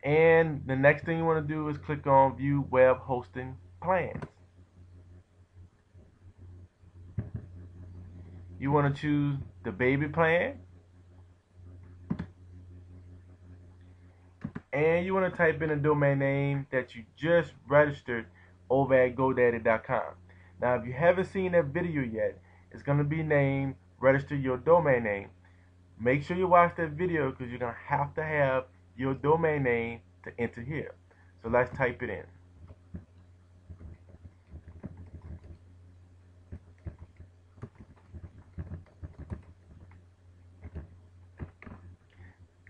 And the next thing you want to do is click on View Web Hosting Plans. You want to choose the baby plan. And you want to type in a domain name that you just registered over at GoDaddy.com. Now, if you haven't seen that video yet, it's going to be named Register Your Domain Name. Make sure you watch that video because you're going to have your domain name to enter here. So let's type it in.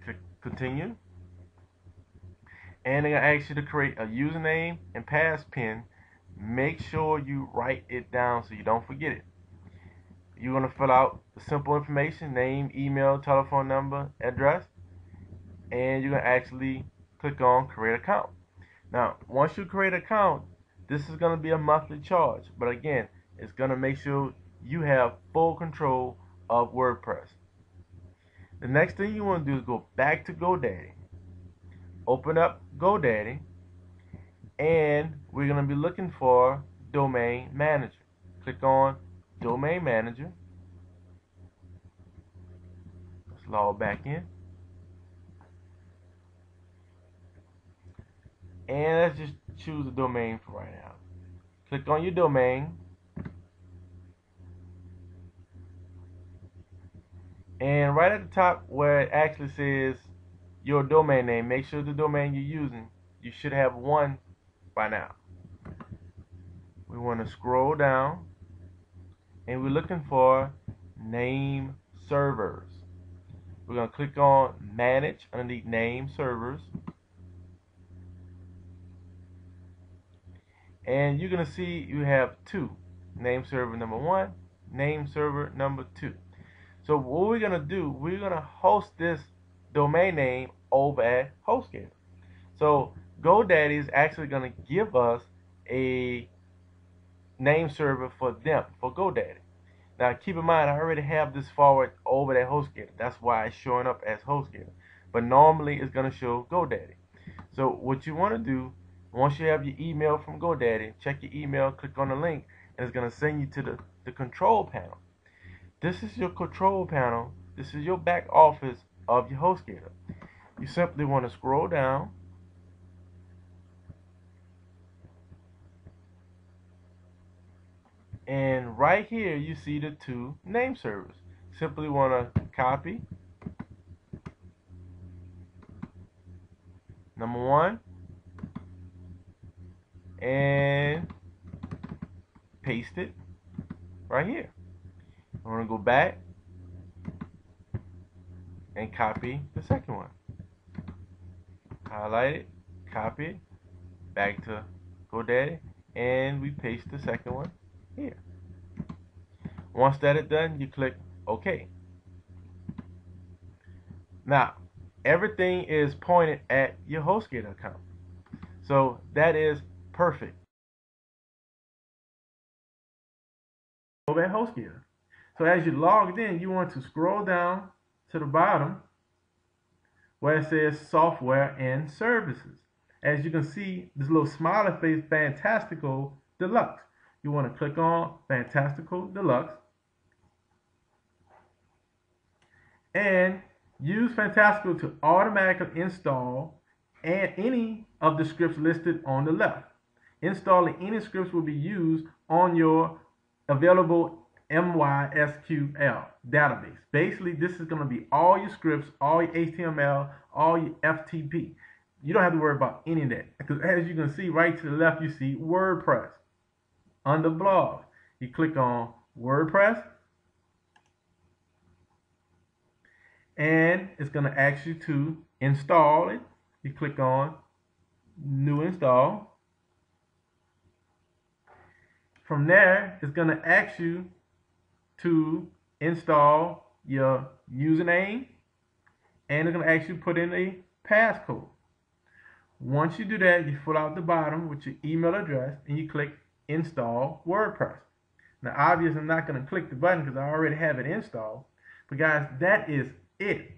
Click Continue. And they're going to ask you to create a username and passpin. Make sure you write it down so you don't forget it. You're going to fill out the simple information, name, email, telephone number, address, and you're going to actually click on create account. Now, once you create an account, this is going to be a monthly charge, but again, it's going to make sure you have full control of WordPress. The next thing you want to do is go back to GoDaddy, open up GoDaddy, and we're going to be looking for Domain Manager. Click on Domain Manager. Let's log back in. And let's just choose a domain for right now. Click on your domain. And right at the top where it actually says your domain name, make sure the domain you're using, you should have one by now. We want to scroll down and we're looking for name servers. We're going to click on manage underneath name servers. And you're going to see you have two. Name server number 1, name server number 2. So what we're going to do, we're going to host this domain name over at HostGator. So GoDaddy is actually going to give us a name server for them, for GoDaddy. Now keep in mind, I already have this forward over at HostGator. That's why it's showing up as HostGator. But normally it's going to show GoDaddy. So what you want to do, once you have your email from GoDaddy, check your email, click on the link, and it's going to send you to the control panel. This is your control panel. This is your back office of your HostGator. You simply want to scroll down. And right here you see the two name servers. Simply want to copy number 1 and paste it right here. I'm going to go back and copy the second one. Highlight it, copy it, back to GoDaddy, and we paste the second one here. Once that is done, you click OK. Now, everything is pointed at your HostGator account. So that is perfect. Over at HostGator. So as you logged in, you want to scroll down to the bottom where it says Software and Services. As you can see, this little smiley face, Fantastical Deluxe. You want to click on Fantastical Deluxe and use Fantastical to automatically install and any of the scripts listed on the left. Installing any scripts will be used on your available MySQL database. Basically, this is going to be all your scripts, all your HTML, all your FTP. You don't have to worry about any of that because as you can see right to the left, you see WordPress. Under blog, you click on WordPress and it's going to ask you to install it. You click on New Install. From there, it's going to ask you to install your username and it's going to ask you to put in a passcode. Once you do that, you fill out the bottom with your email address and you click Install WordPress. Now, obviously, I'm not going to click the button because I already have it installed. But guys, that is it.